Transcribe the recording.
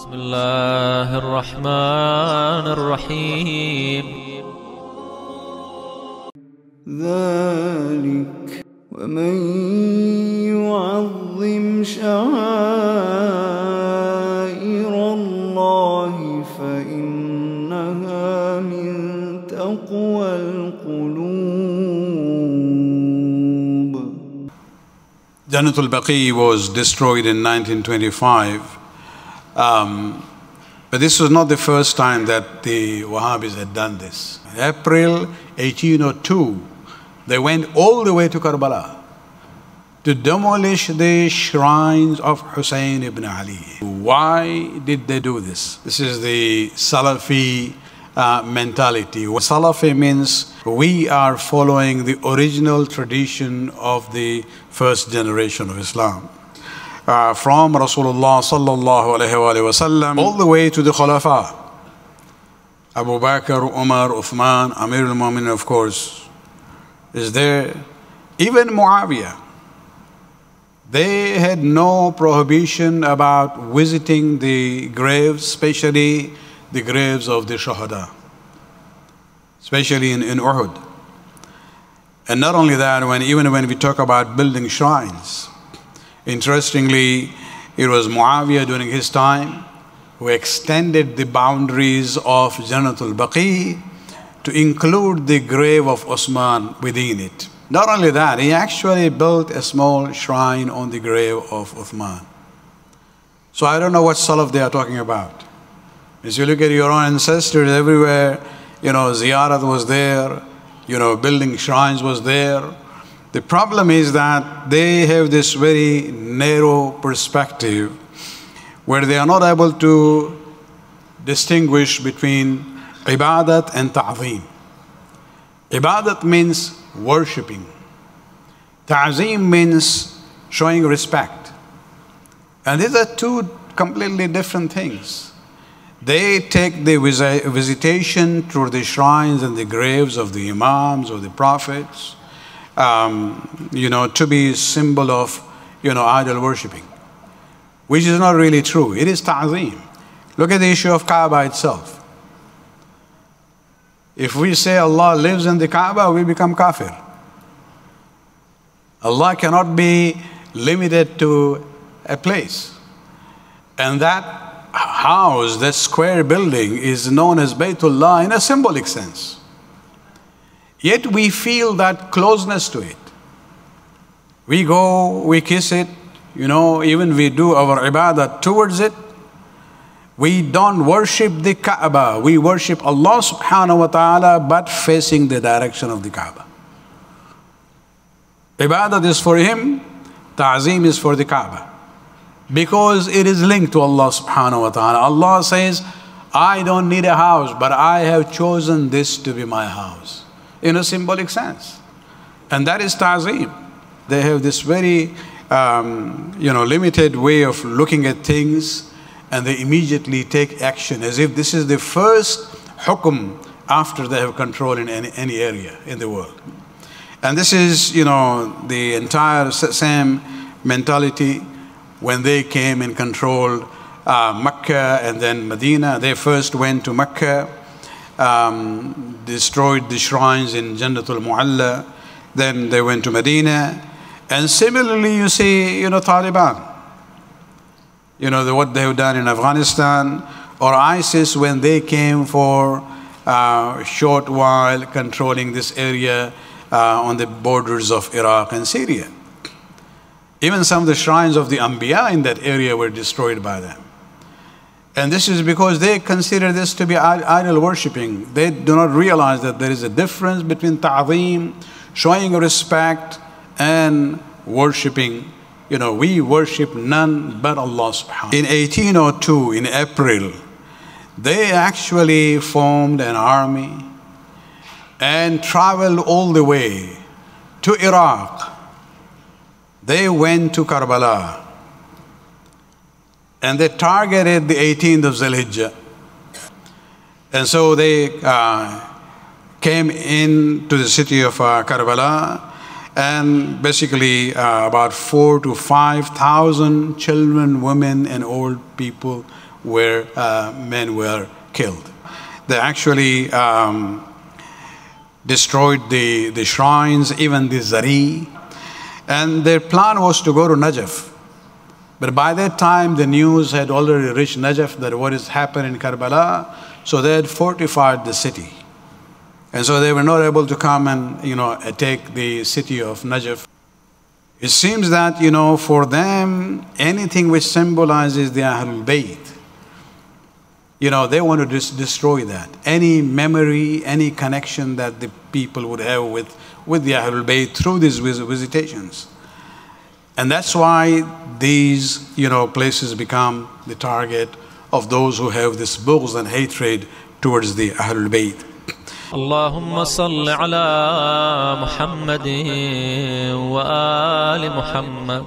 بسم الله الرحمن الرحيم ذلك ومن يعظم شعائر الله فإنها من تقوى القلوب. Jannatul Baqi was destroyed in 1925. But this was not the first time that the Wahhabis had done this. In April 1802, they went all the way to Karbala to demolish the shrines of Hussein ibn Ali. Why did they do this? This is the Salafi mentality. Salafi means we are following the original tradition of the first generation of Islam. From Rasulullah sallallahu alayhi wa sallam all the way to the Khulafa. Abu Bakr, Umar, Uthman, Amir al-Mu'minin, of course, is there. Even Muawiyah. They had no prohibition about visiting the graves, especially the graves of the Shuhada, especially in Uhud. And not only that, even when we talk about building shrines, interestingly, it was Muawiyah during his time who extended the boundaries of Jannatul Baqi to include the grave of Osman within it. Not only that, he actually built a small shrine on the grave of Uthman. So I don't know what Salaf they are talking about. As you look at your own ancestors everywhere, ziyarat was there, building shrines was there. The problem is that they have this very narrow perspective where they are not able to distinguish between ibadat and ta'zeem. Ibadat means worshipping. Ta'zeem means showing respect. And these are two completely different things. They take the visitation through the shrines and the graves of the imams or the prophets, to be a symbol of, idol worshipping, which is not really true. It is ta'zeem. Look at the issue of Kaaba itself. If we say Allah lives in the Kaaba, we become kafir. Allah cannot be limited to a place. And that house, that square building, is known as Baytullah in a symbolic sense. Yet we feel that closeness to it. We go, we kiss it, even we do our ibadah towards it. We don't worship the Kaaba. We worship Allah subhanahu wa ta'ala, but facing the direction of the Kaaba. Ibadah is for Him, ta'zeem is for the Kaaba. Because it is linked to Allah subhanahu wa ta'ala. Allah says, I don't need a house, but I have chosen this to be my house. In a symbolic sense. And that is ta'zeem. They have this very, limited way of looking at things, and they immediately take action as if this is the first hukum after they have control in any area in the world. And this is, the entire same mentality when they came and controlled Mecca and then Medina. They first went to Mecca, destroyed the shrines in Jannatul Mu'alla, then they went to Medina. And similarly, you see, Taliban, what they have done in Afghanistan, or ISIS when they came for a short while controlling this area on the borders of Iraq and Syria. Even some of the shrines of the Anbiya in that area were destroyed by them. And this is because they consider this to be idol worshipping. They do not realize that there is a difference between ta'zeem, showing respect, and worshipping. We worship none but Allah subhanahu wa ta'ala. In 1802, in April, they actually formed an army and traveled all the way to Iraq. They went to Karbala. And they targeted the 18th of Zul-Hijjah. And so they came into the city of Karbala, and basically about 4,000 to 5,000 children, women, and old people where men were killed. They actually destroyed the shrines, even the Zari, and their plan was to go to Najaf. But by that time, the news had already reached Najaf that what has happened in Karbala, so they had fortified the city. And so they were not able to come and, attack the city of Najaf. It seems that, for them, anything which symbolizes the Ahlul Bayt, they want to destroy that. Any memory, any connection that the people would have with the Ahlul Bayt through these visitations. And that's why these, places become the target of those who have this bughz and hatred towards the Ahlul Bayt. اللهم صل على محمد وآل محمد